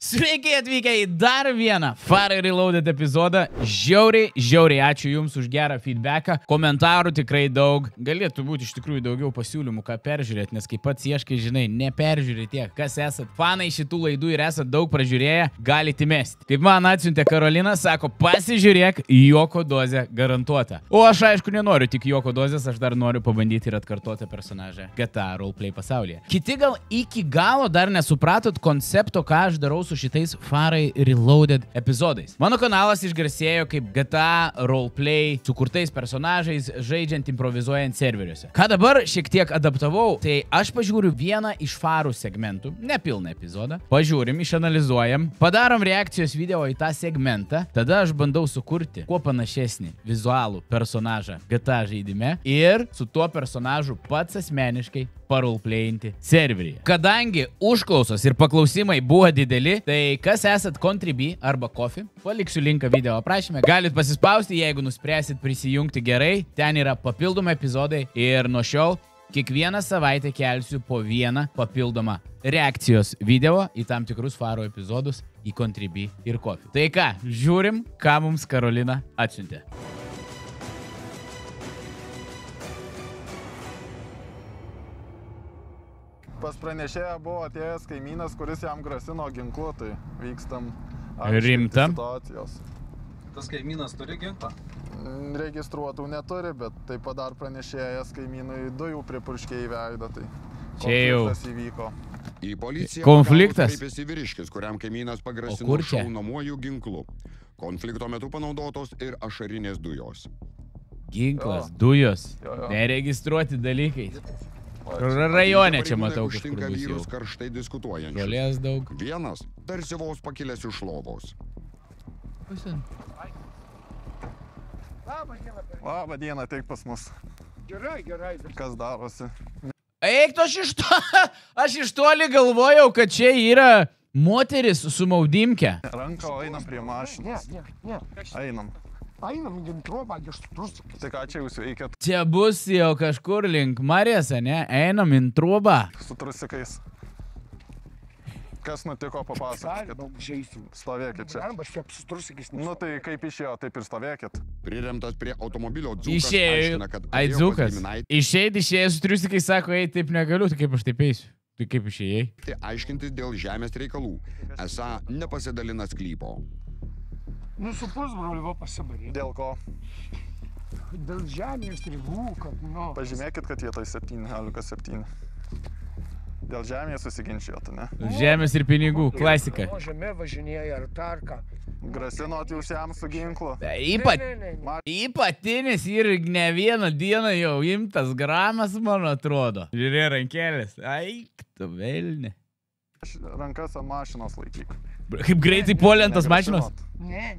Sveiki atvykę į dar vieną Farai Reloaded epizodą. Žiauriai ačiū Jums už gerą feedbacką. Komentarų tikrai daug. Galėtų būti iš tikrųjų daugiau pasiūlymų, ką peržiūrėti, nes kaip pats ieškai, žinai, neperžiūrėti tiek. Kas esat fanai šitų laidų ir esat daug pražiūrėję, galite mesti. Kaip man atsiuntė Karolina, sako, pasižiūrėk, juoko dozę garantuota. O aš aišku nenoriu tik juoko dozės, aš dar noriu pabandyti ir atkartoti personažą GTA roleplay pasaulyje. Kiti gal iki galo dar nesupratot koncepto, ką aš darau su šitais Farai Reloaded epizodais. Mano kanalas išgarsėjo kaip GTA roleplay su kurtais personažais, žaidžiant, improvizuojant serveriuose. Ką dabar šiek tiek adaptavau, tai aš pažiūriu vieną iš Farų segmentų, ne pilną epizodą, pažiūrim, išanalizuojam, padarom reakcijos video į tą segmentą, tada aš bandau sukurti kuo panašesnį vizualų personažą GTA žaidime ir su tuo personažu pats asmeniškai parolplayinti serveryje. Kadangi užklausos ir paklausimai buvo dideli, tai kas esat Contribui arba Coffee, paliksiu linką video aprašyme, galit pasispausti, jeigu nuspręsit prisijungti gerai, ten yra papildomi epizodai ir nuo šiol kiekvieną savaitę kelsiu po vieną papildomą reakcijos video į tam tikrus Faro epizodus į Contribui ir Coffee. Tai ką, žiūrim, ką mums Karolina atsiuntė. Pas pranešėją buvo atėjęs kaimynas, kuris jam grasino ginklu, tai vykstam Rimta situacijos. Tas kaimynas turi ginklą? Registruotų neturi, bet taip pat dar pranešėjas kaimynui dujų pripurškė į veidą, tai čia jau konfliktas įvyko. Į policiją konfliktas kreipėsi vyriškis, kuriam kaimynas pagrasino šaunamuoju ginklu. Konflikto metu panaudotos ir ašarinės dujos. Ginklas, dujos, neregistruoti dalykai. Rajone čia matau kažkur bus jau. Karštai diskutuojančius. Žolės daug. Vienas tarsi vos pakilęs iš lovos. Labą dieną, ateik pas mus. Gerai. Kas darosi? Eik, aš iš toli galvojau, kad čia yra moteris su maudimke. Ranką, einam prie mašinos. Ne. Einam. Gintrobą, gestrusikis. Tai ką čia jūs veikiat? Čia bus jau kažkur link Marės, ne? Einam in trubą. Su trusikais. Kas nutiko, papasakokit. Stovėkit čia. Arba šiaip su trusikais. Nu tai kaip išėjo, taip ir stovėkit. Priremtas prie automobilio dzūkas Išėjo, aiškina, kad ai dzūkas. giminaitį Išėjo su triusikais, sako, ei, taip negaliu, tai kaip aš taip eisiu. Tai kaip išėjai? aiškintis dėl žemės reikalų. Esą nepasidalina sklypo. Nu, su pusbroliu va pasibarė. Dėl ko? Dėl žemės ribų, kad, nu... Pažymėkit, kad vietoj 7,7. Dėl žemės susiginčijot, ne? Žemės ir pinigų, klasika. O žemė važinėja ar tarką. Grasinot jūs jam su ginklu? Ypatinis ir ne vieną dieną jau imtas gramas, man atrodo. Žiūrė rankelės. Ai, tu velni. Rankas ant mašinos laikyk. Kaip greitai poliantas mašinos. Ne.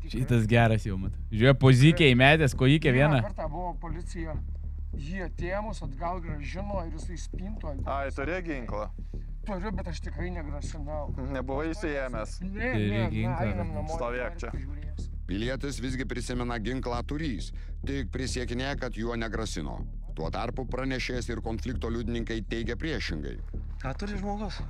Šitas geras jau mat. Žiūrė, pozikė įmetęs, kojikė vieną. Vieną kartą buvo policija, jį atėmus, atgal gražino ir jisai spinto. Ai, turi ginklą? Turiu, bet aš tikrai negrasinau. Nebuvai įsiėmęs? Ne, ginklą. einam namo. Stovėk čia. Pilietis visgi prisimena ginklą turys, tik prisiekinėja, kad juo negrasino. Tuo tarpu pranešėjas ir konflikto liudininkai teigia priešingai. Ką turi žmogus?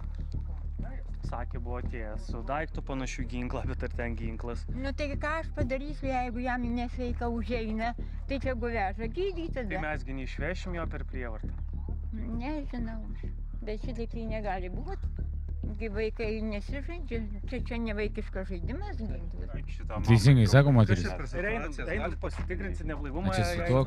Sakė, buvo atėjęs su daiktu panašių ginklą, bet ar ten ginklas? Nu tai ką aš padarysiu, jeigu jam nesveika užeina, tai čia veža gydyti Tai tada. mesgi neišvešim jo per prievartą. Nežinau, bet šitaip tai negali būti. Kai vaikai nesižaidžia, čia ne vaikiškas žaidimas ginklas. Teisingai, sako moteris. Einam pasitikrinti neblaivumą. A, čia su tuo-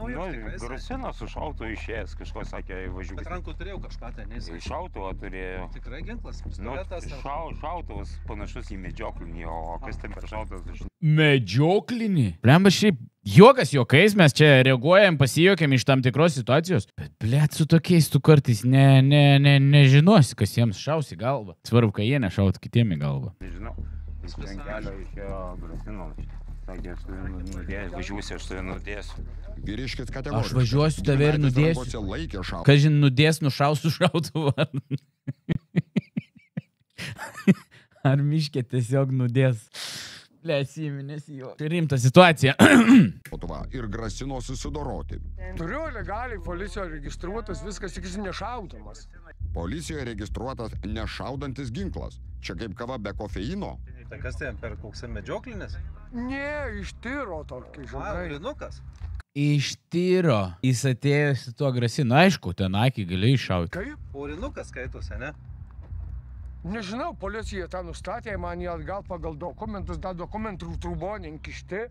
Grasino su šautu išėjęs, kažko sakė, važiuok. Bet rankų turėjau kažką, tai nesai. Šautuvą turėjo. Tikrai ginklas, Nu, pistoletas. šautuvas panašus į medžioklinį, o kas ten per šautuvas? Medžioklinį. Blemba šiaip juokas juokais, mes čia reaguojam, pasijuokėm iš tam tikros situacijos. Bet blėt, su tokiais tu kartais nežinosi, kas jiems šaus į galvą. Svarbu, kad jie nešaut kitiem į galvą. Nežinau. Iš ten kelio išėjo grasino. Sakė, aš tave nudėsiu, važiuosi, aš tave nudėsiu. Vyriškis kategoriškas. Aš važiuosiu tave ir Giminaitis nudėsiu. rankose laikė šautuvą. Kažin nudės nušausų šautuvą. Ar miškė tiesiog nudės. Lėsiminės jo. Tai rimta situacija. Ir grasino susidoroti. Turiu legaliai policijoje registruotas, viskas tik jis nešaudamas. Policijoje registruotas nešaudantis ginklas. Čia kaip kava be kofeino. Tai kas ten per koks medžioklinis? Ne, ištyro tokį, žinai. Rinukas. Ištyro. Jis atėjęs tuo grasino. Aišku, ten akį gali iššauti. Kaip? Rinukas skaitosi, ne? Nežinau, policija tą nustatė, man jį atgal pagal dokumentus, dar dokumentų trūbonė kišti,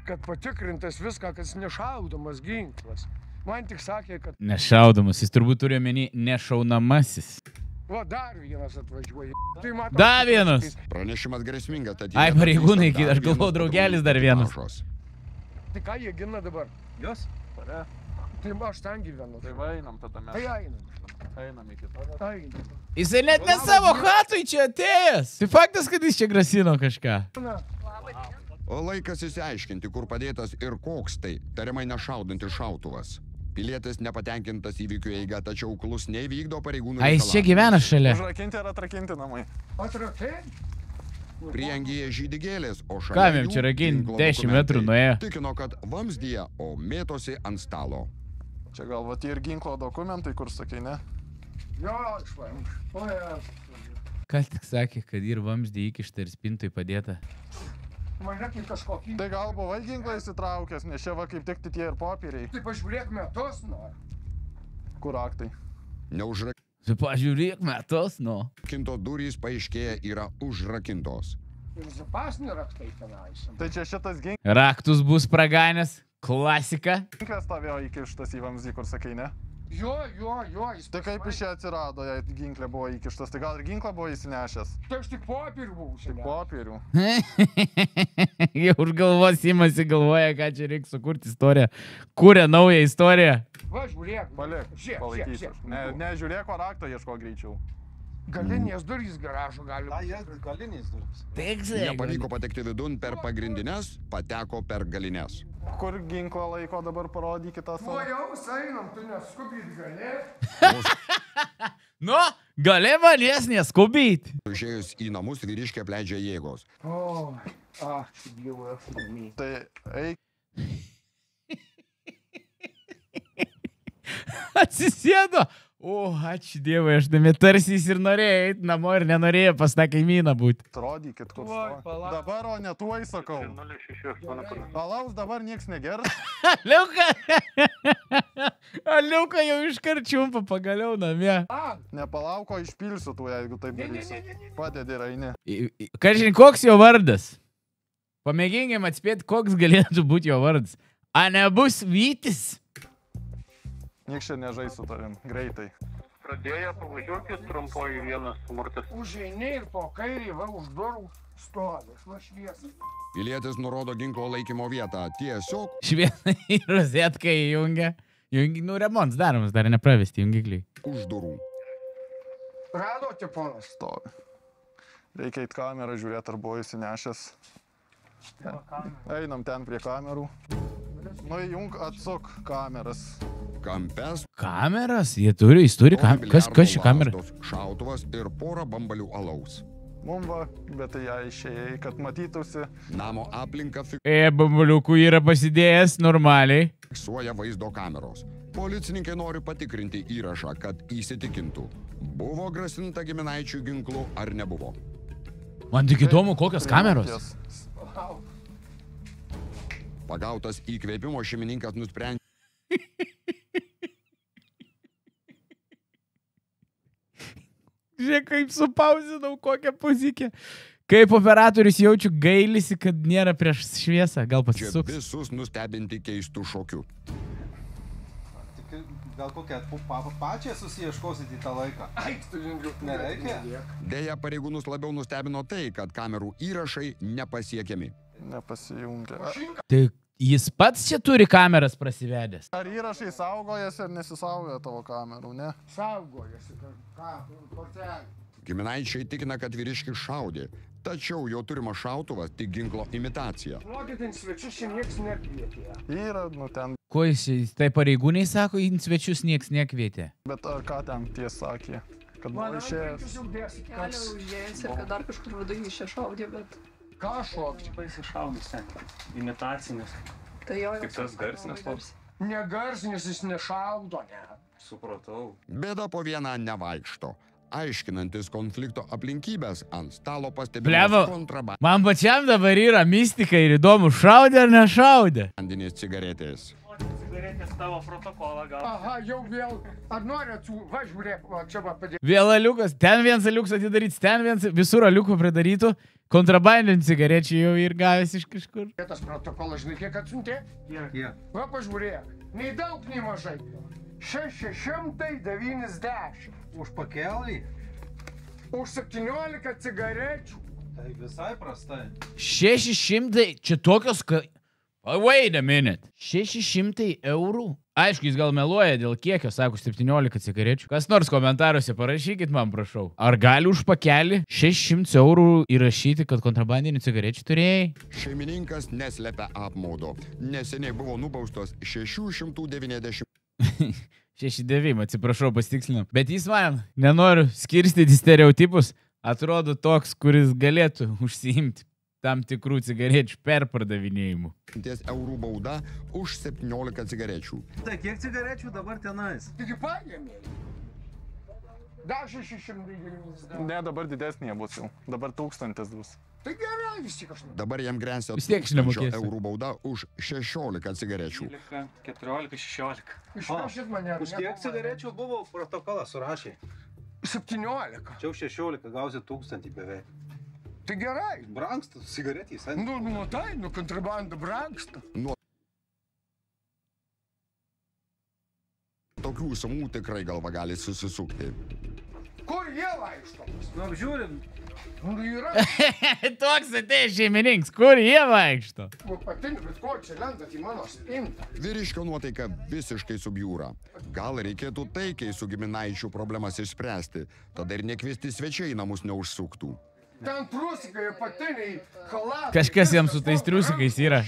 kad patikrintas viską, kad jis nešaudomas ginklas. Man tik sakė, kad... Nešaudomas, jis turbūt turi omeny nešaunamasis. Va, dar vienas atvažiuoja. Tai matom, Dar vienas. Pranešimas grėsmingas, tad... Ai, pareigūnai, aš galvoju, draugelis dar vienas. Tai ką jie gina dabar? Jos? Tai aš ten gyvenu. Tai va, einam tada mes. Tai einam. Einam iki to. Einam. Jisai net ne savo hatui čia atėjęs. Tai faktas, kad jis čia grasino kažką. Na, O laikas įsiaiškinti, kur padėtas ir koks tai tariamai nešaudantis šautuvas. Pilietis nepatenkintas įvykių eiga, tačiau klusniai vykdo pareigūnų A, jis čia gyvena šalia. Užrakinti ar atrakinti namai? atrakinti? Prieangyje žydi gėlės, o šalia Kam jam jų čia rakinti? ginklo 10 metrų dokumentai. nuėjo. Tikino, kad vamzdyje, o mėtosi ant stalo. Čia gal va tie ir ginklo dokumentai, kur sakai, ne? Jo, išvaim. O, Kas tik sakė, kad ir vamzdį įkišta ir spintui padėta. mane kaip kažkokį. Tai gal buvai ginklą įsitraukęs, nes čia va kaip tik tie ir popieriai. Tai pažiūrėk metus, nu. Kur aktai? Neužrakintos Tu pažiūrėk metus, nu. durys paaiškėja yra užrakintos. Ir zapasni raktai tenais. Tai čia šitas Raktus bus praganęs. Klasika. ginklas stovėjo įkištas į vamzdį, kur sakai, ne? Jo, jis... Tai kaip iš čia atsirado, jei ginklė buvo įkištas, tai gal ir ginklą buvo įsinešęs? Tai aš tik popierių buvau, Tik popierių. Jau už galvos imasi, galvoja, ką čia reikia sukurti istoriją. Kūrė naują istoriją. Va, žiūrėk. Palik, Žiūrėk, palaikysiu. žiūrėk. Ne, žiūrėk, o rakto ieško greičiau. Galinės durys garažo gali. Ta, jie galiniais duris. Nepavyko patekti vidun per pagrindinės, pateko per galines. Kur ginklą laiko dabar parodykite tą O savo? jau einam, tu neskubyt gali. Nu, gali manęs neskubyti. Išėjus į namus vyriškė apleidžia jėgos. O, ačiū Dievui, aš nemyliu. Tai eik. Atsisėdo. O, ačiū Dievui, aš dami tarsi jis ir norėjo eiti namo ir nenorėjo pas tą kaimyną būti. Rodykit, kur Oi, stovi. palauk. Dabar, o ne tuoj sakau. Alaus dabar nieks negers. Aliuka. Aliuka jau iškart čiumpa pagaliau namie. Nepalauko, išpilsiu tu, jeigu taip darysi. Padedi ir eini. Kažin, koks jo vardas? Pamėginkim atspėti, koks galėtų būti jo vardas. A nebus Vytis? Nieks čia nežais su tavim. Greitai. Pradėjo pavažiuokit trumpoji vienas smurtas. Užeini ir po kairį, va, už durų stovi, va šviesa. Pilietis nurodo ginklo laikymo vietą. Tiesiog Šviesą į rozetką įjungia. Nu, remonts daromas, dar nepravesti jungikliai. už durų. Radote, ponas? Stovi. Reikia į kamerą žiūrėti, ar buvo įsinešęs. Einam ten prie kamerų. Nu, įjung, atsuk kameras. Kampes. Kameras? Jis turi kameras. Kas ši kamera? Šautuvas ir pora bambalių alaus. Mumba, bet tai ją išėjai, kad matytųsi. Namo aplinka Bambaliukų yra pasidėjęs normaliai. fiksuoja vaizdo kameros. Policininkai nori patikrinti įrašą, kad įsitikintų, buvo grasinta giminaičių ginklu ar nebuvo. Man tik įdomu, kokios kameros. Pagautas įkvėpimo šeimininkas nusprendė. Žiūrėk, kaip supauzinau, kokią pozikę. Kaip operatorius jaučiu gailisi, kad nėra prieš šviesą. Gal Čia pasisuks. visus nustebinti keistų šokių. Tik gal kokią pačią susieškosit į tą laiką? Eik, tu lengviau. Nereikia? Deja, pareigūnus labiau nustebino tai, kad kamerų įrašai nepasiekiami. Nepasijungia. Tai jis pats čia turi kameras prasivedęs. Ar įrašai saugojasi ar nesisaugoja tavo kamerų, ne? Saugojasi, ką, kortelį. Giminaičiai tikina, kad vyriškis šaudė, tačiau jo turimas šautuvas tik ginklo imitacija. Žinokit, ant svečius čia nieks nekvietė. Yra, nu ten, Ko jis, tai pareigūnai sako, į svečius nieks nekvietė. bet ar ką ten tiesa sakė? Kad buvo išėjęs. Jūs jau dėsit, Kelią kas... užėjęs ir kad dar kažkur viduje iš čia šaudė, bet... Ką šokti? Pasišaudys ten. Imitacinis. Tai jo, Kaip tas garsinis toks? Negarsinis, jis nešaudo, ne. Supratau. Bėda po vieną nevaikšto. Aiškinantis konflikto aplinkybės ant stalo Bleva, pastebimas kontrabandinės man pačiam dabar yra mistika ir įdomu, šaudė ar nešaudė. cigaretės. Cigaretės tavo protokolą gal. Aha, jau vėl. Ar norėt, va, žiūrėk, va, čia va padėti. Vėl aliukas, ten vienas aliukas atidarytas, ten vienas visur aliukų pridarytų, kontrabandinių cigarečių jau ir gavęs iš kažkur. Tas protokolas, žinai, kiek atsiuntė? Kiek? Va, pažiūrėk. Nei daug, nei mažai. 690. Už pakelį? Už 17 cigarečių. Tai visai prastai. 600, čia tokios, wait a minute. 600 eurų? Aišku, jis gal meluoja dėl kiekio, sako, 17 cigarečių. Kas nors komentaruose parašykit man, prašau. Ar gali už pakelį 600 eurų įrašyti, kad kontrabandinių cigarečių turėjai? Šeimininkas neslepia apmaudo. Neseniai buvo nubaustos 690. 69, atsiprašau, pasitikslinau. Bet jis man, nenoriu skirstyti stereotipus, atrodo toks, kuris galėtų užsiimti tam tikrų cigarečių perpardavinėjimų. Eurų bauda už 17 cigarečių. Tai kiek cigarečių dabar tenais? Taigi paėmė. Dar 690. Ne, dabar didesnė bus jau. Dabar 1000 bus. Tai gerai, vis tiek aš ne. Dabar jam grėsia Vis tiek aš nemokėsiu. 1000 eurų bauda už 16 cigarečių. 12, 14, 16. Išrašyt mane. Už kiek cigarečių buvo protokolas surašė? 17. Čia už 16 gausi 1000 beveik. Tai gerai. Brangsta cigaretės. Nu tai, kontrabanda brangsta. Tokių sumų tikrai galva gali susisukti. Kur jie vaikšto? Nu, apžiūrim. Nu, yra. Toks atėjo šeimininks, kur jie vaikšto? Nu, patinu, bet ko čia lendat į mano spintą? Vyriškio nuotaika visiškai subjūra. Gal reikėtų taikiai su giminaičių problemas išspręsti, tada ir nekviesti svečiai namus neužsuktų. Ten trusikai, patiniai, halatai. Kažkas jiems su tais trusikais yra.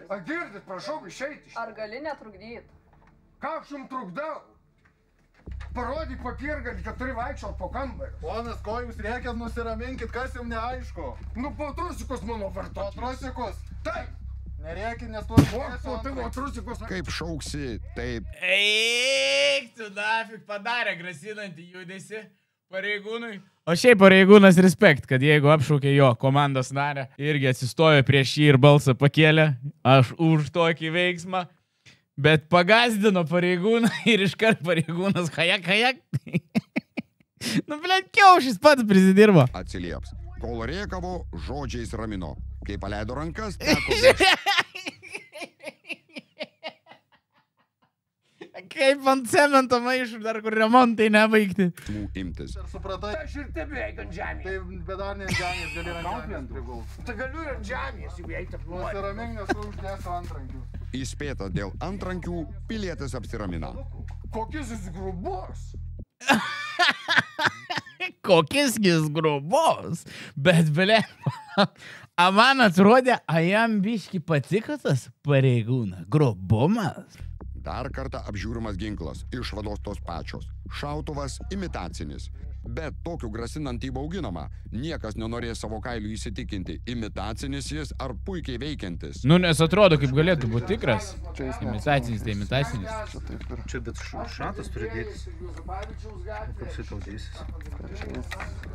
Ar girdit, prašau išeiti. Ar gali netrukdyti? Ką aš jums trukdau? Parodyk papirgalį, kad turi vaikščiot po kambarį. Ponas, ko jūs rėkėt, nusiraminkit, kas jums neaišku? Nu, po trusikus mano vartot. Po trusikus? Taip. Nerėkit, nes tuos Po tavo trusikus. Kaip šauksi, taip Eik, tu nafik padarė grasinantį judesi pareigūnui. O šiaip pareigūnas respekt, kad jeigu apšaukė jo komandos narę, irgi atsistojo prieš jį ir balsą pakėlė, aš už tokį veiksmą, bet pagazdino pareigūną ir iškart pareigūnas hajak. Nu, blėt, kiaušis pats prisidirbo. atsilieps. Kol rėkavo, žodžiais ramino. Kai paleido rankas, teko Kaip ant cemento maišų, dar kur remontai nebaigti. veiksmų imtis. Ir supratai, Aš ir tebėg ant žemės. tai bet dar ne ant žemės, gali ant žemės prigult. Tai galiu ir ant žemės, jeigu jai taip nori. Nusiramink, nes uždėsiu antrankių. Įspėtas dėl antrankių, pilietis apsiramina. Kokis jis grubus. Kokis jis grubos. Bet, blė, a man atrodė, a jam biški patiko tas pareigūnas. Grubumas. Dar kartą apžiūrimas ginklas, išvados tos pačios. Šautuvas imitacinis. Bet tokiu grasinant įbauginama, niekas nenorės savo kailių įsitikinti, imitacinis jis ar puikiai veikiantis. Nu, nes atrodo, kaip galėtų būti tikras. Imitacinis, tai imitacinis. Čia bet šatas turi dėtis. Kaip šitau dėsis?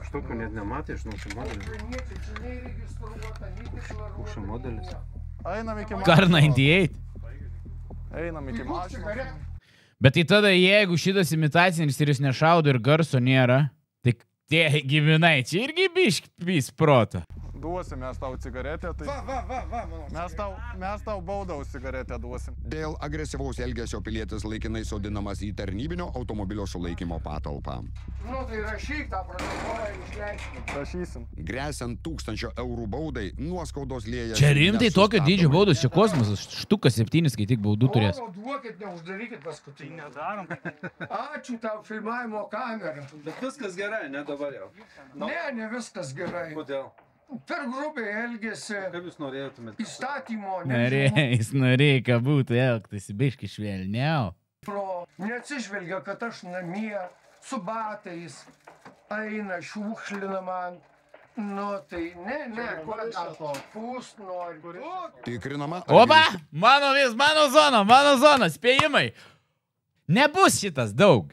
Aš tokio net nematė, žinau, šį modelį. Koks šį modelis? Einam iki Kar 98. Einam iki mašinos. Bet tai tada, jeigu šitas imitacinis ir jis nešaudo ir garso nėra, tai tie giminaičiai irgi biškis proto. Duosim mes tau cigaretę, tai mes tau baudą už cigaretę duosim. Dėl agresyvaus elgesio pilietis laikinai sodinamas į tarnybinio automobilio sulaikymo patalpą. Nu, tai rašyk tą protokolą ir išleisim. Rašysim. Gresiant 1000 eurų baudai, nuoskaudos lieja. Čia rimtai tokio dydžio baudos, čia kosmosas, štukas 7, kai tik baudų turės. O, duokit, neuždarykit paskutinį. Nedarom. Ačiū tau filmavimo kamerą. Bet viskas gerai, ne dabar jau. Ne viskas gerai. Kodėl? Per grubiai elgėsi Kaip jūs norėtumėte? įstatymo. Jis norėjo, kad būtų elgtasi biški švelniau. Neatsižvelgia, kad aš namie su batais eina šiukšlina man. Nu tai ne, kur pūst nori. Tikrinama. Opa, mano zona, spėjimai. Nebus šitas daug.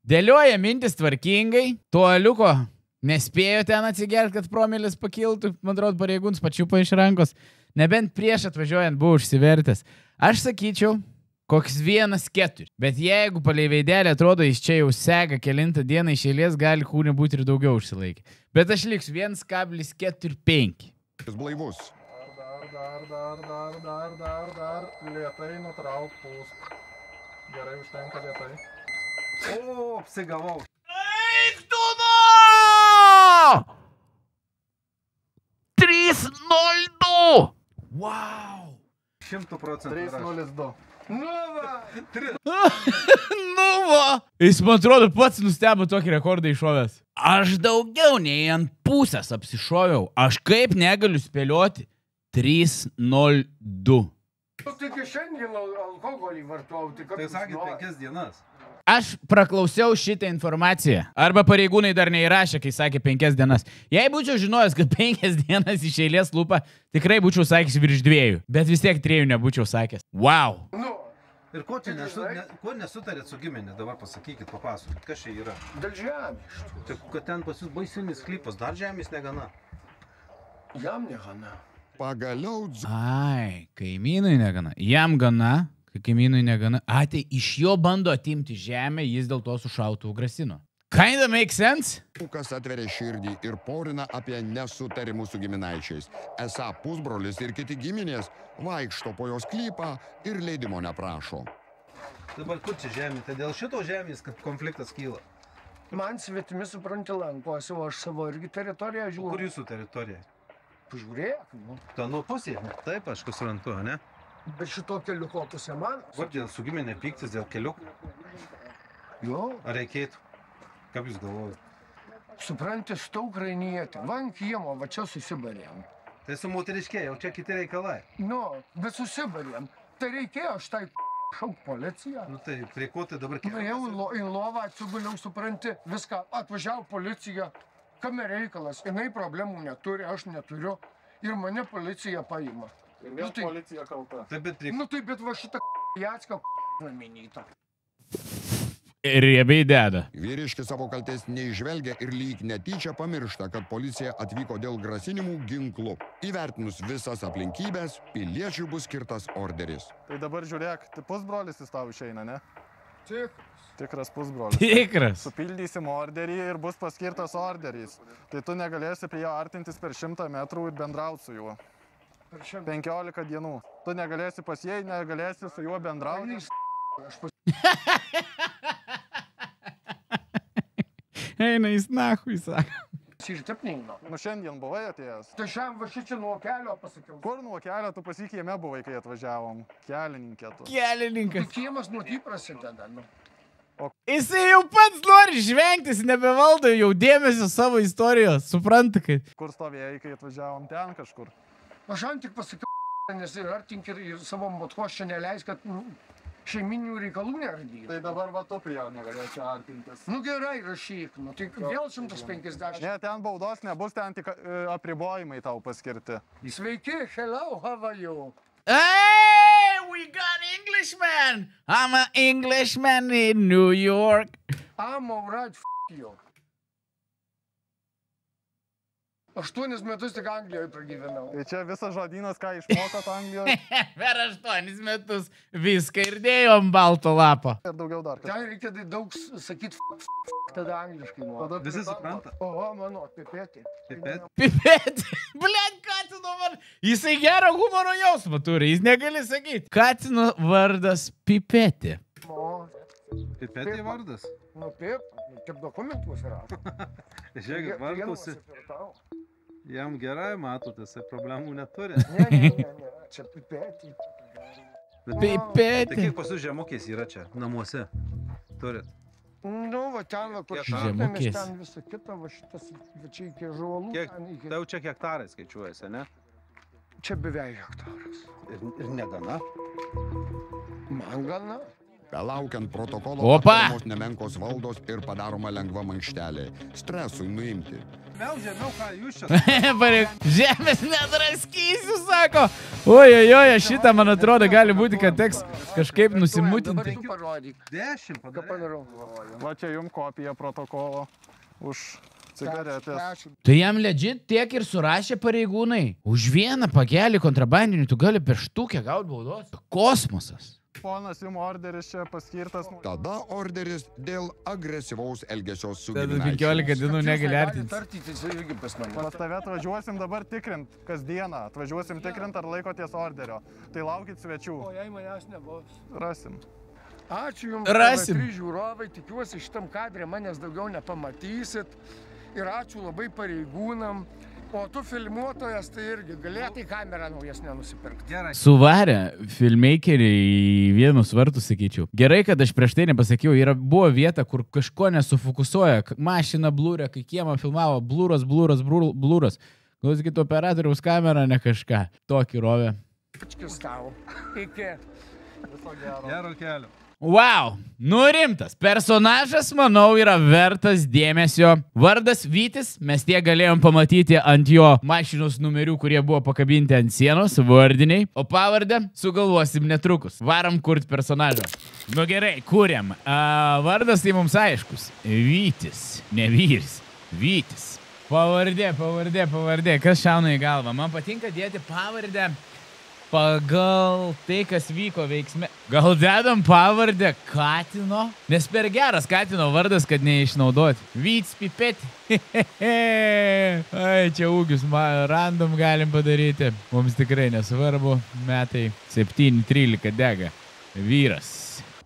Dėlioja mintis tvarkingai, tuoliuko nespėjo ten atsigerti, kad promilis pakiltų, man atrodo, pareigūns pačiupo iš rankos, nebent prieš atvažiuojant buvo užsivertęs. Aš sakyčiau, koks 1,4. Bet jeigu palei veidelį atrodo, jis čia jau sega kelintą dieną iš eilės, gali kūnė būti ir daugiau užsilaikė. Bet aš liksiu 1,45. Jis blaivus. Dar. Lėtai nutrauk pūst. Gerai, užtenka lėtai. O, apsigavau. Eik tu nuo! 3,02! Wow! 100%. 3,02. Nu va! Nu va! Jis, man atrodo, pats nustebo tokį rekordą iššovęs. Aš daugiau nei ant pusės apsišoviau. Aš kaip negaliu spėlioti. 3,02. Tu tik šiandien alkoholį vartojau, tik Tai sakėt 5 dienas. Aš praklausiau šitą informaciją. Arba pareigūnai dar neįrašė, kai sakė 5 dienas. Jei būčiau žinojęs, kad 5 dienas iš eilės lupa, tikrai būčiau sakęs virš 2. Bet vis tiek 3 nebūčiau sakęs. Wow! Nu, Ir ko nesutarėt su giminė, dabar pasakykit, papasakokit, kas čia yra. dėl žemės. Tai kad ten pas jūs baisinis klipas, dar žemės negana. Jam negana. Pagaliau Ai, kaimynui negana. Jam gana, kai kaimynui negana. Tai iš jo bando atimti žemę, jis dėl to su šautuvu grasino. Kinda make sense? Kas atveria širdį ir porina apie nesutarimus su giminaičiais. Esą pusbrolis ir kiti giminės vaikšto po jos klypą ir leidimo neprašo. Dabar kur čia žemė? Tai dėl šito žemės, kad konfliktas kyla. Man svetimi supranti lankosi, o aš savo irgi teritoriją žiūriu. Kur jūsų teritorija? Pažiūrėk, nu. Ta nuo pusėje? Taip, aš suprantu, ne? Bet šito keliuko pusė man. Kur dėl su giminė pyktis dėl keliukų? Jo. Ar reikėtų? Kaip jūs galvojate? Supranti, šitą ukrainietį. Van kiemo, va čia susibarėm. Tai su moteriškė, jau čia kiti reikalai. Nu, bet susibarėm. Tai reikėjo štai šauk policiją. Nu tai prie ko tai dabar Nuėjau į lovą, atsiguliau, supranti, viską, atvažiavo policija. Kame reikalas, jinai problemų neturi, aš neturiu. Ir mane policija paima. Ir vėl policija kalta. Taip, bet prie... Nu tai, bet va šitą jacką naminytą. Ir riebiai deda. Vyriškis savo kaltės neižvelgia ir lyg netyčia pamiršta, kad policija atvyko dėl grasinimų ginklu. Įvertinus visas aplinkybės, piliečiui bus skirtas orderis. Tai dabar žiūrėk, tai pusbrolis jis tau išeina, ne? Tikras pusbrolis. Tikras. Supildysim orderį ir bus paskirtas orderis. Tai tu negalėsi prie jo artintis per 100 metrų ir bendrauti su juo. 15 dienų. Tu negalėsi pas jį, negalėsi su juo bendrauti. Eina jis nahui, sako. Ir taip neina. Nu šiandien buvai atėjęs. Tai šiandien va šičia nuo kelio pasakiau. Kur nuo kelio tu pasikieme buvai, kai atvažiavom? Kelininkė tu. Kelininkas. Tai kiemas nuo jį prasideda, nu. Jisai jau pats nori žvengti, jis nebevaldo jau dėmesio savo istorijos. Supranta, kad... Kur stovėjai, kai atvažiavom? Ten kažkur. Aš ant tik pasakiau, nes ir artink ir savo motkos čia neleis, kad šeiminių reikalų neardytų. Tai dabar va tu prie jo negalėčiau artintis. Nu gerai, rašyk, nu tai vėl 150. Ne, ten baudos nebus, ten tik apribojimai tau paskirti. Sveiki, hello, how are you? Hey, we got Englishman! I'm an Englishman in New York. I'm alright, you. 8 metus tik Anglijoje pragyvenau. Tai čia visas žodynas, ką išmokot Anglijoje. Per 8 metus viską ir dėjom balto lapo. Ir daugiau dar. Ten reikia daug sakyti tada angliškai moka. Visi supranta. Oho, mano, pipėti. Pipėti? Blet, Katino vardas. Jisai gerą humoro jausmą turi, jis negali sakyti. Katino vardas Pipėti. Pipėti vardas? Nu, pip, kaip dokumentus yra. Žiūrėkit, vartosi. Jam gerai matotės, problemų neturi. Ne, čia pipėti. Pipėti. Tai kiek pasu žemokės yra čia, namuose? Turit? Nu, va ten, va, kur šaknėmis, ten visą kitą, va šitas, va čia iki žuolų. Tai jau čia hektarai skaičiuojasi, ne? Čia beveik hektaras. Ir negana? Man gana. Belaukiant protokolo aptariamos nemenkos valdos ir padaroma lengva mankštelė. Stresui nuimti. Žemiau, ką jūs čia? Žemės nedraskysiu, sako. Oi, šitą, man atrodo, gali būti, kad teks kažkaip nusimutinti. Dabar tu parodyk. 10 Ką padarė. padarau? Va čia jums kopija protokolo už cigaretės. Tai jam legit tiek ir surašė pareigūnai. Už vieną pakelį kontrabandinių tu gali per štukę gauti baudos. Kosmosas. Ponas, jums orderis čia paskirtas. Tada orderis dėl agresyvaus elgesio su Tada giminaičiais. 15 dienų negali artinti. Tartytis irgi pas mane. Pas tave atvažiuosim dabar tikrint, kasdieną. Atvažiuosim tikrint, ar laikotės orderio. Tai laukit svečių. O jei manęs nebus. Rasim. Ačiū Jums, Rasim. TV žiūrovai, tikiuosi šitam kadre manęs daugiau nepamatysit. Ir ačiū labai pareigūnam. O tu filmuotojas, tai irgi galėtai kamerą naujesnę nusipirkti. Gerai. Suvarė filmmakerį į vienus vartus, sakyčiau. Gerai, kad aš prieš tai nepasakiau, buvo vieta, kur kažko nesufokusuoja. Mašina blūrė, kai kiemą filmavo, blūras. Klausykit, operatoriaus kamerą, ne kažką. Tokį rovė. Pačkis tau. Iki. Gero kelio. Wow, rimtas. Personažas, manau, yra vertas dėmesio. Vardas Vytis, mes tiek galėjom pamatyti ant jo mašinos numerių, kurie buvo pakabinti ant sienos, vardiniai. O pavardę sugalvosim netrukus. Varam kurt personažą. Nu gerai, kuriam. Vardas tai mums aiškus. Vytis, ne vyris. Vytis. Pavardė. Kas šauna į galvą? Man patinka dėti pavardę pagal tai, kas vyko veiksme. Gal dedam pavardę Katino? Nes per geras Katino vardas, kad neišnaudoti. Vytis Pipetė. Ai, čia ūgius random galim padaryti. Mums tikrai nesvarbu. Metai 7-13 dega. Vyras.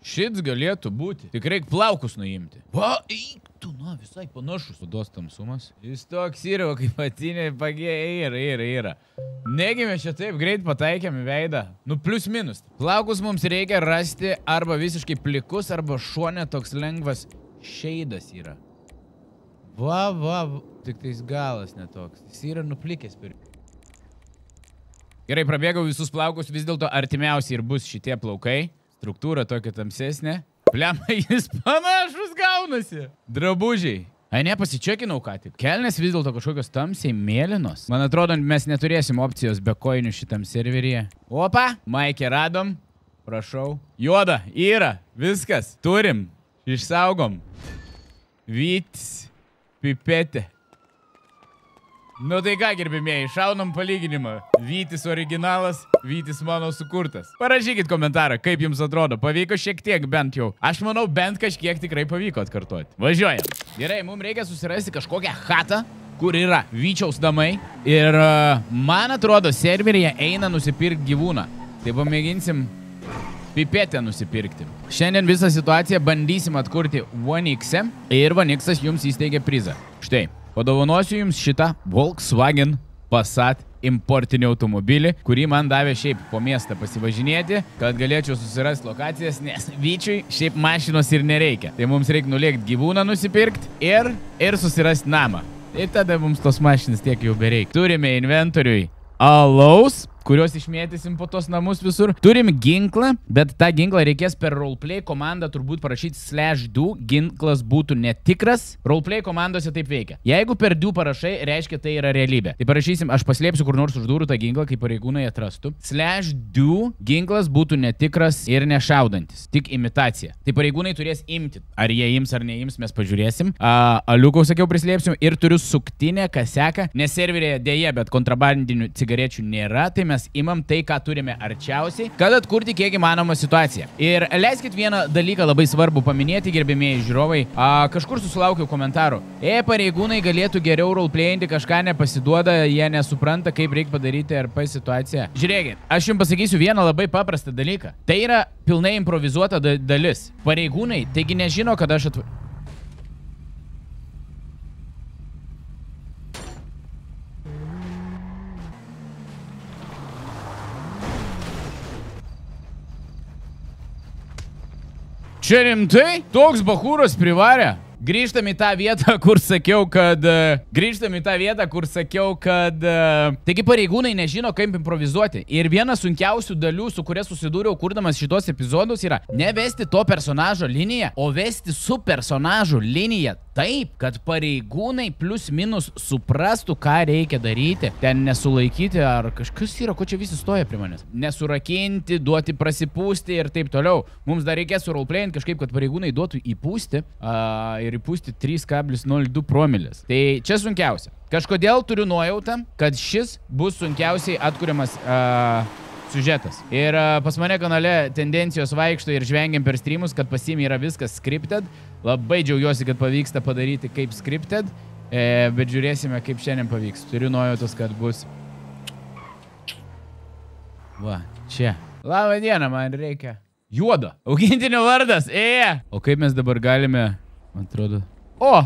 Šits galėtų būti. Tik reik plaukus nuimti. Va, tu, na, visai panašus. Odos tamsumas. Jis toks yra, kaip patinė pagėja. Yra. Negi mes čia taip greit pataikėm į veidą. Nu, plius minus. Plaukus mums reikia rasti arba visiškai plikus, arba šone toks lengvas šeidas yra. Va. Tik tais galas netoks. Jis yra nuplikęs per... Gerai, prabėgau visus plaukus, vis dėlto artimiausiai ir bus šitie plaukai. Struktūra tokia tamsesnė. Pliama, jis panašus gaunasi. Drabužiai. Ai, nepasičekinau ką tik. Kelnės vis dėlto kažkokios tamsiai mėlynos. Man atrodo, mes neturėsim opcijos be kojinių šitam serveryje. Opa, Maikė radom. Prašau. Juoda, yra. Viskas. Turim. Išsaugom. Vytis Pipetė. Nu tai ką, gerbimieji, šaunam palyginimą. Vytis originalas, Vytis mano sukurtas. Parašykit komentarą, kaip jums atrodo. Pavyko šiek tiek bent jau. Aš manau, bent kažkiek tikrai pavyko atkartoti. Važiuojam. Gerai, mums reikia susirasti kažkokią chatą, kur yra Vyčiaus namai. Ir man atrodo, serveryje eina nusipirkti gyvūną. Tai pamėginsim Pipetę nusipirkti. Šiandien visą situaciją bandysim atkurti Vanix'e. Ir Vanix'as jums įsteigė prizą. Štai. Padovanosiu jums šitą Volkswagen Passat importinį automobilį, kurį man davė šiaip po miestą pasivažinėti, kad galėčiau susirasti lokacijas, nes Vyčiui šiaip mašinos ir nereikia. Tai mums reikia nulėkti gyvūną nusipirkti ir susirasti namą. Ir tada mums tos mašinas tiek jau bereik. Turime inventoriui alaus, kuriuos išmėtysim po tos namus visur. Turim ginklą, bet tą ginklą reikės per roleplay komandą turbūt parašyti /do, ginklas būtų netikras. Roleplay komandose taip veikia. Jeigu per do parašai, reiškia tai yra realybė. Tai parašysim, aš paslėpsiu kur nors už durų tą ginklą, kai pareigūnai atrastų. /do, ginklas būtų netikras ir nešaudantis. Tik imitacija. Tai pareigūnai turės imti. Ar jie ims ar neims, mes pažiūrėsim. Aliukau, sakiau, prislėpsiu. Ir turiu suktinę, kaseką. Nes serverėje dėja, bet kontrabandinių cigarečių nėra. Tai mes imam tai, ką turime arčiausiai, kad atkurti kiek įmanoma situaciją. Ir leiskit vieną dalyką labai svarbu paminėti, gerbėmieji žiūrovai. Kažkur susilaukiau komentarų. Pareigūnai galėtų geriau roleplayinti, kažką nepasiduoda, jie nesupranta, kaip reikia padaryti RP situaciją. Žiūrėkit, aš jums pasakysiu vieną labai paprastą dalyką. Tai yra pilnai improvizuota dalis. Pareigūnai, taigi nežino, kad aš Čia rimtai? Toks bachūras privarė? Grįžtam į tą vietą, kur sakiau, kad... Taigi pareigūnai nežino, kaip improvizuoti. Ir viena sunkiausių dalių, su kuria susidūriau kurdamas šitos epizodus, yra nevesti to personažo liniją, o vesti su personažu liniją taip, kad pareigūnai plius minus suprastų, ką reikia daryti. Ten nesulaikyti ar kažkas yra, ko čia visi stoja prie manęs. Nesurakinti, duoti prasipūsti ir taip toliau. Mums dar reikės su roleplaying kažkaip, kad pareigūnai duotų įpūsti ir įpūsti 3,02 promilės. Tai čia sunkiausia. Kažkodėl turiu nuojautą, kad šis bus sunkiausiai atkuriamas siužetas. Ir pas mane kanale tendencijos vaikšto ir žvengiam per streamus, kad pas jį yra viskas scripted. Labai džiaugiuosi, kad pavyksta padaryti kaip scripted, bet žiūrėsime, kaip šiandien pavyks. Turiu nuojautos, kad bus... Va, čia. Labą dieną, man reikia. Juodo. Augintinio vardas. O kaip mes dabar galime... Man atrodo... O!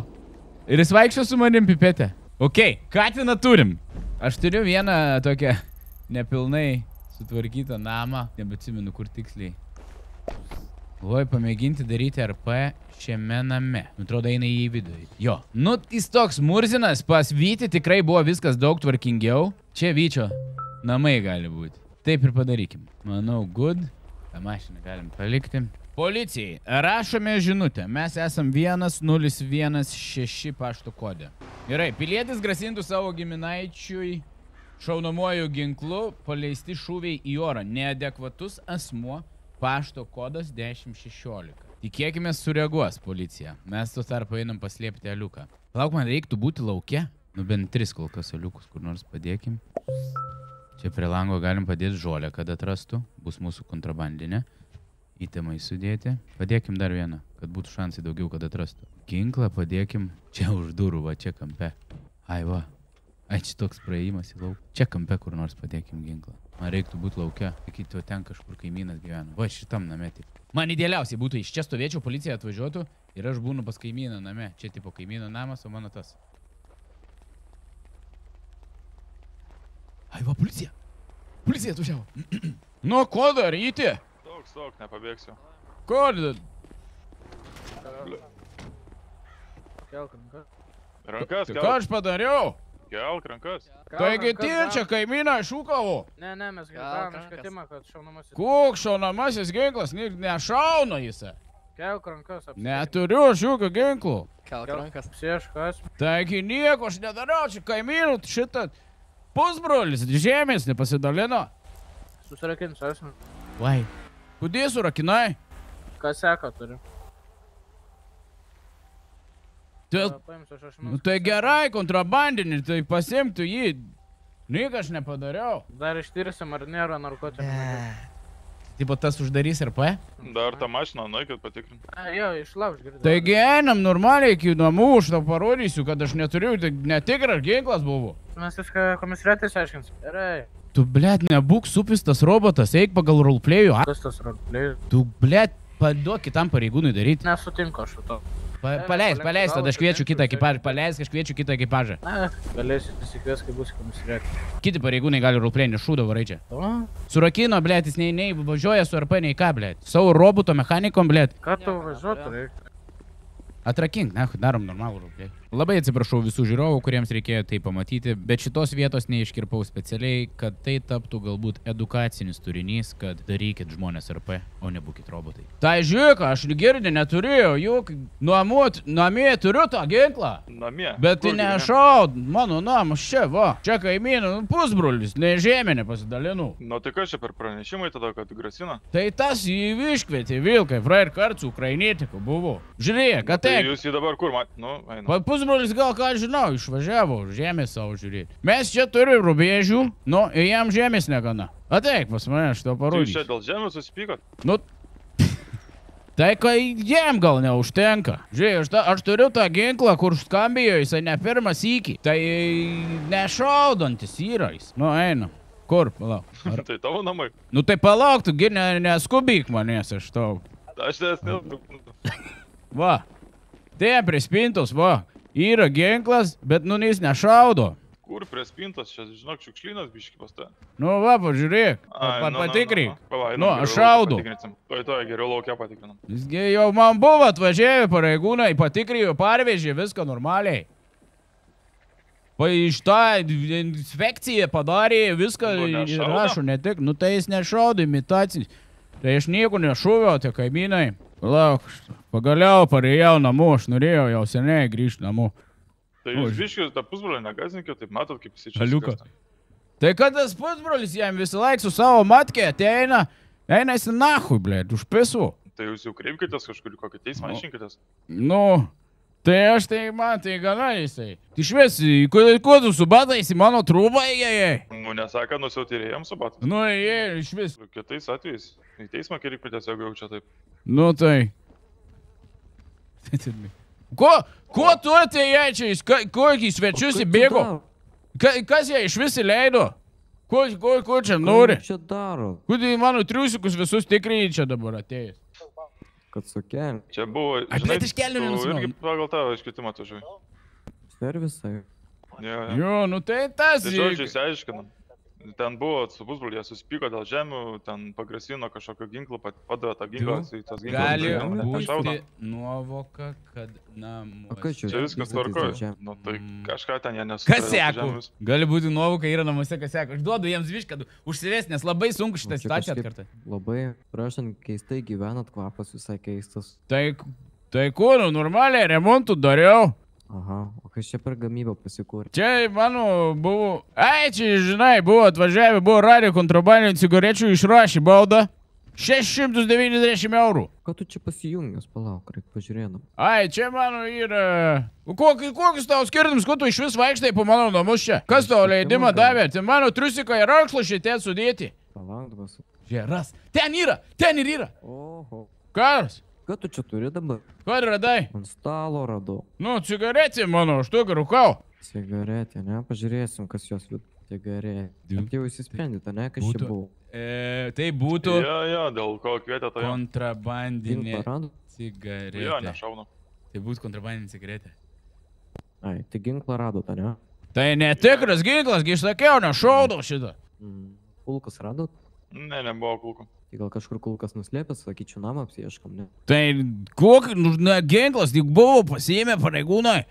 Ir jis vaikščio su manim pipetė. Ok, katiną turim. Aš turiu vieną tokią nepilnai sutvarkytą namą. Nebeatsimenu, kur tiksliai. Galvoju pamėginti daryti RP šiame name. Atrodo, eina į vidų. Jo. Nu, jis toks murzinas, pas Vytį tikrai buvo viskas daug tvarkingiau. Čia Vyčio namai gali būti. Taip ir padarykim. Manau, good. tą mašiną galim palikti. Policijai, rašome žinutę. Mes esam 1016 pašto kode. Gerai, pilietis grasintų savo giminaičiui šaunamuoju ginklu, paleisti šūviai į orą. Neadekvatus asmuo, pašto kodas 1016. Tikėkime, sureaguos policija. Mes tuo tarpu einam paslėpti aliuką. Lauk, man reiktų būti lauke. Nu, bent 3 kol kas aliukus kur nors padėkim. Čia prie lango galim padėti žolę, kad atrastų. Bus mūsų kontrabandinė. Įtemai sudėti. Padėkim dar vieną, kad būtų šansai daugiau, kad atrastų. Ginklą padėkim čia už durų, va čia kampe. Ai va. Ai, čia toks praėjimas į lauką. Čia kampe kur nors padėkim ginklą. Man reiktų būti lauke. Sakyti, ten kažkur kaimynas gyvena. Va, šitam name tik. Man idealiausiai būtų iš čia stovėčiau, policija atvažiuotų ir aš būnu pas kaimyną name. Čia tipo kaimyno namas, o mano tas. Ai va, policija. Policija atvažiavo. Nu, ko daryti? Stok, nepabėgsiu. Ko? Kelk rankas. Rankas, kelk. Ką aš padariau? Kelk rankas. Taigi tyčia kaimyną šūkavo. Ne, mes gavom iškvietimą, kad šaunamasis... Koks šaunamasis ginklas? Nešauna jisai. Kelk rankas. Neturiu aš jokio ginklo. Kelk rankas. Apsieškas. Taigi nieko aš nedariau, čia kaimynų šitą pusbrolis žemės nepasidalino. Susirakinsiu, esame. Vai. Kudė surakinai? Ką seka turi? Nu tai gerai, kontrabandinį, tai pasimtų jį. Nieko aš nepadariau. Dar ištyrisim, ar nėra narkotikų. Tipo tas uždarys RP? Dar tą mašiną nueikit patikrint. Jo, išlauž girdėjau. Taigi einam normaliai iki namų, aš tau parodysiu, kad aš neturiu, tai netikras ginklas buvo. Mes viską komisariatais aiškinsim. Gerai. Tu, blėt, nebūk supistas robotas, eik pagal roleplayų. Kas tas roleplayų? Tu, blėt, paduok kitam pareigūnui daryti. Nesutinku aš su to. Paleis, tada aš kviečiu kitą ekipažą. Paleis, aš kviečiu kitą ekipažą. Galėsiu pasikvies, kai bus komisariatė. Kiti pareigūnai gali roleplayinį šūdą varai čia. Surakino, blėt, jis nei važiuoja su RP, nei ką, blėt. Savo roboto mechanikom, blėt. Ką tu važiuotų reikia? Atrakink, ne, darom normalų roleplay. Labai atsiprašau visų žiūrovų, kuriems reikėjo tai pamatyti, bet šitos vietos neiškirpau specialiai, kad tai taptų galbūt edukacinis turinys, kad darykit žmonės RP, o nebūkit robotai. Tai žiūrėk, aš girdį neturėjau, juk namie turiu tą ginklą. Namie? Bet tai nešaud, mano namas čia, va. Čia kaimynų pusbrolis, ne žemė nepasidalinu. Nu tai kas čia per pranešimai tada, kad grasina? Tai tas jį iškvietė Vilkai, frair karts ukrainietikų buvo. Žiūrėk, ateik. Tai jūs jį dabar kur mat? Nu, eina. Pusbrolis gal ką žinau, išvažiavo žemės savo žiūrėti. Mes čia turim rubėžių, nu, jam žemės negana. Ateik pas mane, aš tau parodysiu. Jūs čia dėl žemės susipykot? Nu, tai kai jam gal neužtenka. Žiūrėk, aš turiu tą ginklą, kur skambėjo, jisai ne pirmas sykį. Tai nešaudantis yra jis. Nu, einam. Kur, palauk. Tai tavo namai. Nu, tai palauk, tu neskubyk manęs, aš tau. Aš nesnėl. Va. Tai prie spintos, va. Yra ginklas, bet nu jis nešaudo. Kur prie spintos, čia, žinok, šiukšlynas biški pas tą. Nu, va, pažiūrėk. Patikrik. Nu, aš šaudu. Toj, geriau laukia patikrinam. Visgi jau man buvo atvažiavę pareigūnai, patikrijo, parvežė, viską normaliai. Iš tą inspekciją padarė, viską rašo, ne tik, nu tai jis nešaudo imitacinis. Tai aš nieko nešuviau, tie kaimynai. Lauk, pagaliau parėjau namo, aš norėjau jau seniai grįžti namo. Tai jūs biškius tą pusbrolį negazinkio, taip matot, kaip jis čia Aliuka. Tai kad tas pusbrolis jam visą laiką su savo matkė ateina, eina jis nahui, blėt, užpisu. Tai jūs jau kreipkitės kažkurį kokį teismą, aiškinkitės. Nu, tai aš tai man, tai gana jisai. Išvis, kuo tu su batais į mano trūbą, jei? Nu, nesaka, nusiautyrėjom su batais. Nu, jei, išvis. Kitais atvejais, į teismą kreipkitės, jeigu jau čia taip. Nu, tai. Ko tu atėjai čia, kokį svečius įbėgo? Kas jie iš vis įleido? Ko čia nori? Ką čia daro? Kodėl mano triusikus visus tikrai čia dabar atėjęs? Kad su kelniu. Čia buvo, žinai, tu irgi pagal tavo iškvietimą atvažiuoji. Servisai. Jo, nu tai tas. Tai žodžiu, įsiaiškinam. Ten buvo su pusbroliu, jie susipyko dėl žemių, ten pagrasino kažkokio ginklo, padavė tą ginklą, tas ginklas. Gali būti nuovoka, kad namuose. Čia viskas tvarkoja. Nu tai kažką ten jie nesutarė. Kas seko? Gali būti nuovoka, yra namuose, kas seko. Aš duodu jiems višką užsivės, nes labai sunku šitą situaciją atkartą. Labai, prašant, keistai gyvenat, kvapas visai keistas. Tai ko, nu normaliai remontų dariau. Aha, o kas čia per gamybą pasikūrė? Čia, mano, buvo... Ai, čia, žinai, buvo atvažiavę, buvo radio kontrabandinių cigarečių, išrašė baudą 690 eurų. Ką tu čia pasijungęs, palauk, reik pažiūrėdam. Ai, čia, mano, yra... Kokius tau skirtums, ko tu iš vis vaikštai po mano namus čia? Kas tau leidimą davė? Tai mano triusiką ir rankšluošį ten sudėti. Palauk, dabar. Žeras. Ten ir yra. Oho. Kas? Ką tu čia turi dabar? Ką radai? Ant stalo radau. Nu, cigaretė mano, aš tokį rūkau. Cigaretė, ne? Pažiūrėsim, kas jos cigaretė. Ar jau įsisprendėte, ne? Kas čia buvo? Tai būtų... Jo, dėl ko kvietė to jo. Kontrabandinė cigaretė. Jo, nešauna. Tai būtų kontrabandinė cigaretė. Ai, tai ginklą radote, ne? Tai netikras ginklas, gi išsakiau, nešaudau šitą. Kulkas radot? Ne, nebuvo kulkų. Tai gal kažkur kulkas nuslėpęs, sakyčiau, namą apsieškam, ne? Tai kokį ginklas, tik buvo pasiėmę pareigūnai.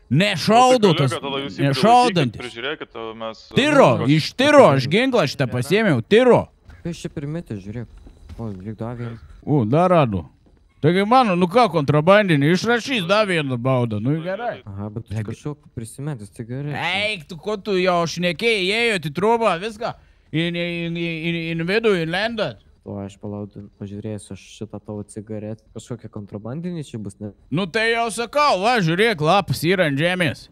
Nešaudotas, nešaudantis. Tiro, iš tiro, aš ginklą šitą pasiėmiau, tiro. Kas čia primetė, žiūrėk. O, lyg davė. Dar radu. Taigi mano, nu ką, kontrabandinį, išrašys davė vieną baudą, nu gerai. Aha, bet tu kažkok prisimetęs cigaretę. Eik, tu ko tu jau šnekėjai, ėjot į trūbą, viską. In vidų, in lendat. O aš palaudin, pažiūrėsiu šitą tavo cigaretę. Kažkokia kontrabandinė čia bus, ne? Nu tai jau sakau, va, žiūrėk, lapas yra ant žemės.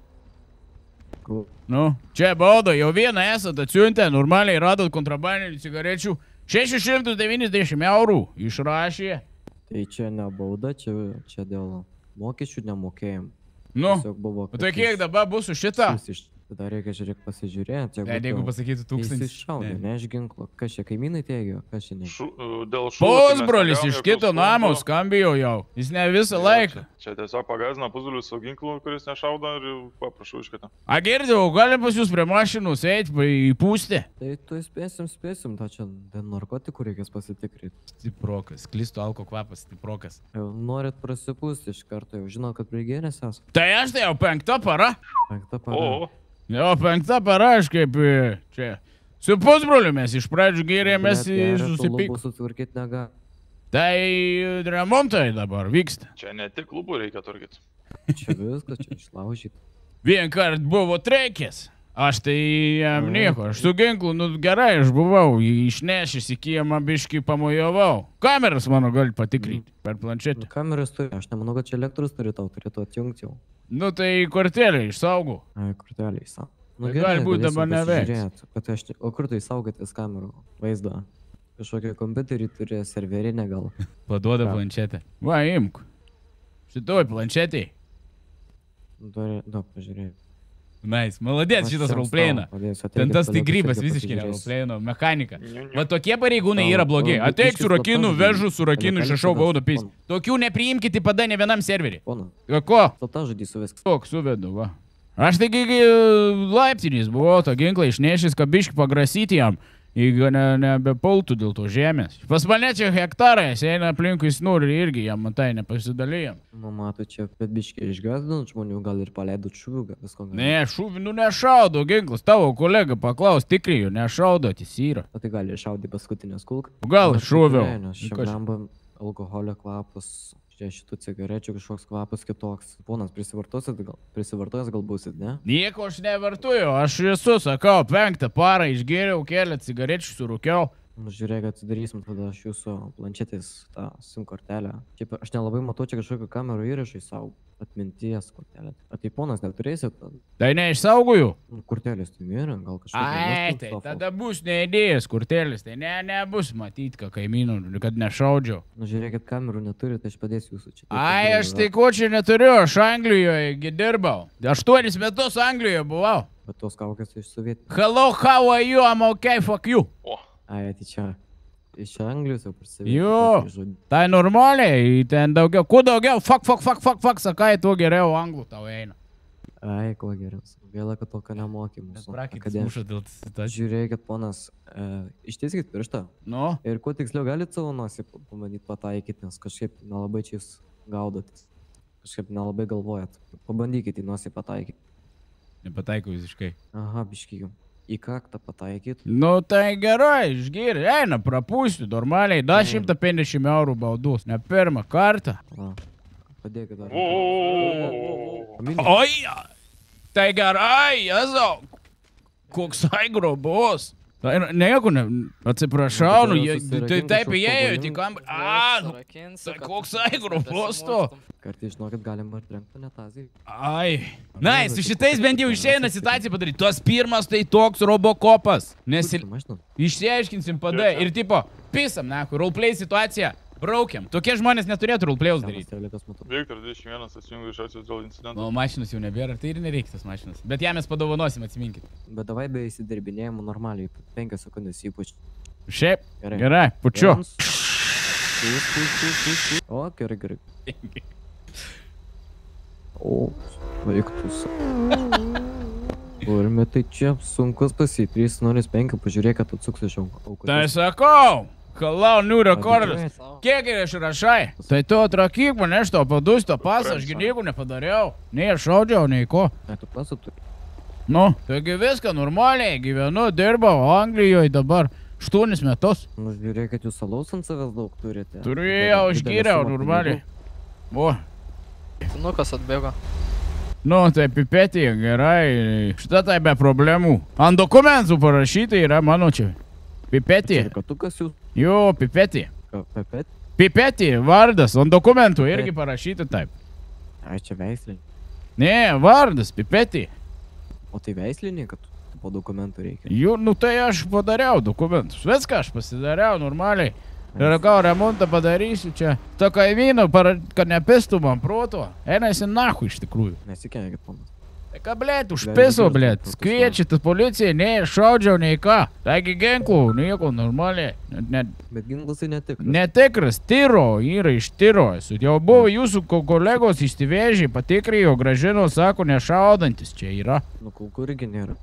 Nu, čia bauda, jau vieną esat atsiuntę, normaliai radot kontrabandinių cigarečių. 690 eurų išrašė. Tai čia ne bauda, čia dėl mokesčių nemokėjim. Nu, tai kiek dabar bus už šitą? Tada reikia žiūrėk pasižiūrėti. Jeigu pasakytų 1000. Jis iššaudė, ne iš ginklo. Kas čia kaimynai teigia? Kas čia ne? Pusbrolis iš kito namo skambėjo jau. Jis ne visą laiką. Čia tiesiog pagazina pusbrolius su ginklu, kuris nešaudo ir paprašau iš kitą. A girdėjau, galim pas jūs prie mašinus eiti, įpūsti? Tai tu spėsim, tą čia dėl narkotikų reikės pasitikrinti. Stiprokas, sklistų alko kvapas, stiprokas. Jau norit prasipūsti iš karto, jau žinot, kad prigėrės esu. Tai aš tai jau 5 para. 5 para. Jo, 5 para, aš kaip čia. Su pusbroliu mes iš pradžių gėrėmės susipyk. Sutvarkyti negali. Tai remontai dabar vyksta. Čia ne tik klubų reikia tvarkyti. Čia viskas, čia išlaužyti. Vien kart buvo treikės. Aš tai jam nieko, aš su ginklu, nu gerai, aš buvau, išnešęs į kiemą biškį pamojavau. Kameras mano gali patikrinti per planšetę. Kameras turi, aš nemanau, kad čia elektros turėtų atjungti jau. Nu tai kortelę išsaugau. Ai, kortelę išsaugau. Tai gali būti dabar neveiks. O kur tu išsaugotės kamerų vaizdą? Kažkokį kompiuterį turi serverinę gal. Paduoda planšetę. Va, imk. Šitoj planšetėj. Daug pažiūrėjau. Nice, maladės šitas roleplayina. Ten tas tigrybas visiškai ne roleplayino, mechanika. Va tokie pareigūnai yra blogi. Ateik su rakinu, vežu su rakinu, išrašau baudą pys. Tokių nepriimkite pada ne vienam serverį. Pona. Ko? Slaptažodį suvesk. Tok, suvedu, va. Aš taigi laiptinys buvau tą ginklą išnešęs, kad biškį pagrasyti jam, jeigu nebepultų dėl to žemės. Pas mane čia hektarais eina aplinkui snūrį irgi jam, matai, nepasidalijam. Nu, mato, čia bet biškį išgazdinant žmonių, gal ir paleidot šūvių, gal visko gal. Ne, šūvių, nešaudo ginklas, tavo kolega paklaus, tikrai nešaudo, tis yra. O tai gali šaudyti paskutinės kulką? Gal šūviau. Šiam alkoholio kvapas. Šitų cigarečių kažkoks kvapas kitoks. Ponas, prisivartojęs gal būsit, ne? Nieko aš nevartuoju, aš esu, sakau, 5 parą išgėriau, kelią cigarečių surūkiau. Nu, žiūrėk, atsidarysim tada aš jūsų planšetės tą SIM kortelę. Šiaip aš nelabai matau čia kažkokio kamerų įrašai savo atminties kortelę. O tai ponas neturėsit? Tai neišsaugoju. Kortelės tai nėra, gal kažkokio. Ai, tai tada bus neįdėjęs kortelės, tai nebus matyti, ką kaimynų, kad nešaudžiau. Nu, žiūrėkit, kamerų neturite, tai aš padėsiu jūsų čia. Ai, aš tai ko čia neturiu, aš Anglijoje dirbau. 8 metus Anglijoje buvau. Bet tos kaukės iš Sovietų. Hello, how are you, I'm okay, fuck you. Ai, tai čia iš Anglijos jau prasivėti. Jo, tai normaliai, ten daugiau, kuo daugiau, fuck, sakai, tuo geriau anglų tau eina. Ai, kuo geriau. Gaila, kad tokio nemokė mūsų. Akademija. Žiūrėkit, ponas, ištieskit pirštą. Nu? Ir kuo tiksliau galit savo nosį pamanyti pataikyti, nes kažkaip nelabai čia jūs gaudotis. Kažkaip nelabai galvojat. Pabandykit į nosį pataikyti. Nepataikau visiškai. Aha, biški jum. Į kaktą pataikyt. Nu tai gerai, išgėrė, eina, prapūsiu, normaliai, 150 eurų baudos, ne pirmą kartą. Padėkit dar. Oi, tai gerai, Jezau, koks grubus. Nieko, atsiprašau, tai taip įėjo į kambarį. Tai koks grubus tu. Kartais, žinokit, galima ir trenkti netazį. Ai. Na, su šitais bent jau išeina situaciją padaryti. Tuos pirmas tai toks robokopas. Nes išsiaiškinsim PD ir tipo, pisam, roleplay situaciją. Braukiam. Tokie žmonės neturėtų roleplay'us daryti. Viktor 21 atsijungia iš atsius dėl incidento. O mašinos jau nebėra, tai ir nereikia tas mašinas. Bet ją mes padovanosim, atsiminkit. Bet davai be įsidirbinėjimų normaliai, 5 sekundės ypač. Šiaip, gerai, pučiu. O, gerai. O, vaiktus. Turime tai čia sunkus pasi, 305, pažiūrėk, kad atsuks iš aukų. Tai sakau! Halau, new rekordas. Kiek išrašai? Tai tu atrakyk mane iš to padusto pasą, aš nieko nepadariau. Nei aš šaudžiau, nei ko. Tai tu pasą turi. Nu, taigi viską normaliai, gyvenu, dirbau Anglijoje dabar 8 metus. Nu, žiūrėk, kad jūs alaus ant savęs daug turite. Turėjau, išgyriau normaliai. O. Senukas atbėgo. Nu, tai pipetė, gerai. Šitą tai be problemų. Ant dokumentų parašyta yra mano čia. Pipetė. Jo, pipetė. Pipetė, vardas, ant dokumentų irgi parašyta taip. Ai, čia veislinė. Ne, vardas, pipetė. O tai veislinė, kad po dokumentų reikia? Jų, nu tai aš padariau dokumentus. Viską aš pasidariau normaliai. Ir gal remontą padarysiu čia. To kaimynu, kad nepistų man proto. Einasi nahu iš tikrųjų. Nesikenkit, ponas. Tai ką, blėt, užpiso, blėt. Kviečiat policijai, nei šaudžiau, nei ką. Taigi ginklų, nieko, normaliai. Bet ginklas tai netikras. Netikras, tyro, yra iš tyro. Jau buvo jūsų kolegos išsivežė, patikrijo, gražino, sako, nešaudantis čia yra. Nu, kur irgi nėra.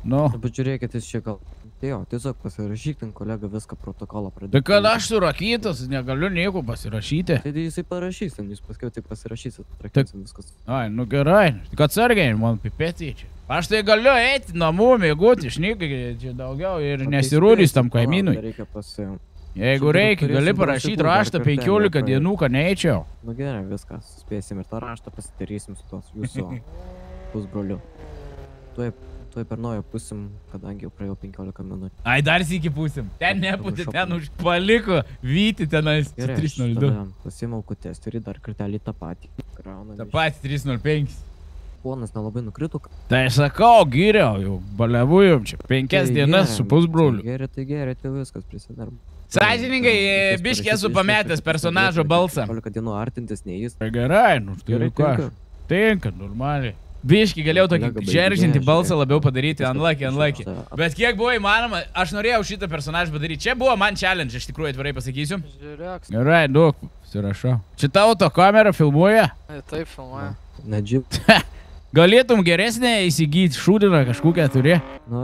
Nu. Pažiūrėkit, jis čia gal. Jo, tiesiog pasirašyk ten kolega viską protokolą pradėti. Tai kad aš surakytas, negaliu nieko pasirašyti. Tai jisai parašysim, jūs paskiau tik pasirašysit, atrakysim viskas. Ai, nu gerai, tik atsargiai, man pipetį čia. Aš tai galiu eiti namų, mėgoti, šnikai čia daugiau ir nesirūdys tam kaimynui. Jeigu reikia, gali parašyti raštą 15 dienų, kad neeičiau. Nu gerai, viskas, spėsim ir tą raštą pasidarysim su tos jūsų pusbroliu. Tuoj per naują pusim, kadangi jau praėjau 15 minučių. Ai, dar sykį pusim. Ten neputė, ten paliko vyti tenais 302. Gerai, pasiėmiau kutesterį, dar kartelį tą patį. Ta patį 305. Ponas nelabai nukrito. Tai sakau, gyriau, jau baliavujom čia 5 dienas su pusbroliu. Gerai, tai viskas prisidarbu. Sąžiningai, biškė esu pametęs personažo balsą. 15 dienų artintis ne jis. Tai gerai, nu tai ką. Tinka, normaliai. Biškį galėjau tokį žeržinti balsą labiau padaryti, unlucky. Bet kiek buvo įmanoma, aš norėjau šitą personažą padaryti. Čia buvo man challenge, iš tikrųjų atvirai pasakysiu. Gerai, duok, surašau. Čia tavo to kamera filmuoja? Taip, filmuoja. Nedžip. Galėtum geresnę įsigyti šūdiną kažkokią turi.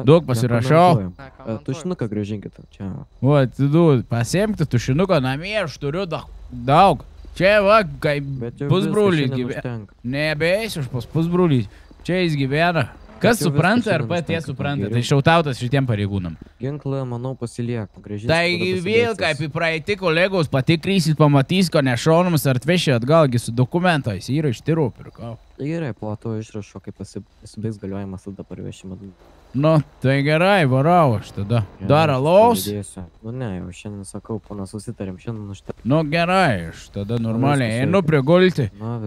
Daug pasirašau. Tušinuką grąžinkit. Čia. O, atidu, pasiemkite tušinuką namie, aš turiu daug. Čia va, kaip pusbrolys gyvena. Nebeeisiu aš pas pusbrolys. Čia jis gyvena. Kas supranta ar patie supranta, tai šautautas šitiem pareigūnam. Ginklą, manau, pasilieka. Tai vėl, kaip į praeitį kolegos patikrysit, pamatys, ko nešaunamas ar atvešė atgalgi su dokumentais. Yra iš tyrų pirkau. Gerai, po to išrašo, kai pasibaigs galiojimas, tada parvešimą. Nu, tai gerai, varau aš tada. Dar alaus? Nu ne, jau šiandien sakau, pana susitarėm, šiandien užtek. Nu gerai, aš tada normaliai einu prie gulti. Na,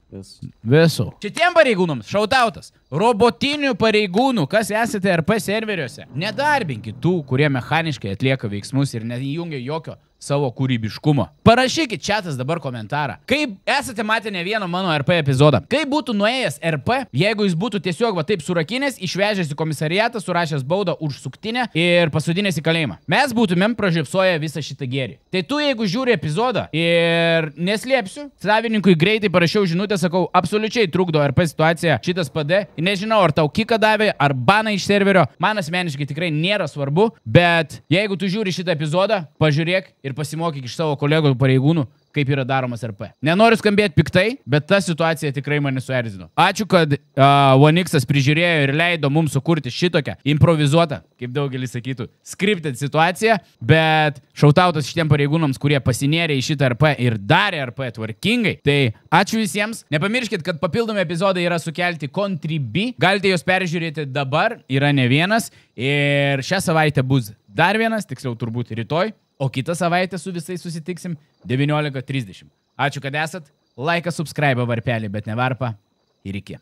Visų. Šitiem pareigūnams šautautas. Robotinių pareigūnų, kas esate RP serveriuose, nedarbinkit tų, kurie mechaniškai atlieka veiksmus ir neįjungia jokio savo kūrybiškumo. Parašykit čiatas dabar komentarą. Kaip esate matę ne vieną mano RP epizodą? Kaip būtų nuėjęs RP, jeigu jis būtų tiesiog va taip surakinęs, išvežęs į komisariatą, surašęs baudą už suktinę ir pasodinęs į kalėjimą? Mes būtumėm pražiopsoję visą šitą gėrį. Tai tu, jeigu žiūri epizodą ir neslėpsiu, savininkui greitai parašiau žinutę, sakau, absoliučiai trukdo RP situacija šitas PD. Nežinau, ar tau kiką davė, ar baną iš serverio. Man asmeniškai tikrai nėra svarbu, bet jeigu tu žiūri šitą epizodą, pažiūrėk ir pasimokyk iš savo kolegų pareigūnų, kaip yra daromas RP. Nenoriu skambėti piktai, bet ta situacija tikrai mane suerzino. Ačiū, kad OneX'as prižiūrėjo ir leido mums sukurti šitokią improvizuotą, kaip daugelis sakytų, scripted situaciją, bet šautautas šitiem pareigūnams, kurie pasinėrė į šitą RP ir darė RP tvarkingai. Tai ačiū visiems. Nepamirškit, kad papildomi epizodai yra sukelti Contribui. Galite juos peržiūrėti dabar, yra ne vienas. Ir šią savaitę bus dar vienas, tiksliau turbūt rytoj. O kitą savaitę su visais susitiksim 19:30. Ačiū, kad esat. Laiką, subscribe varpelį, bet ne varpą. Ir iki.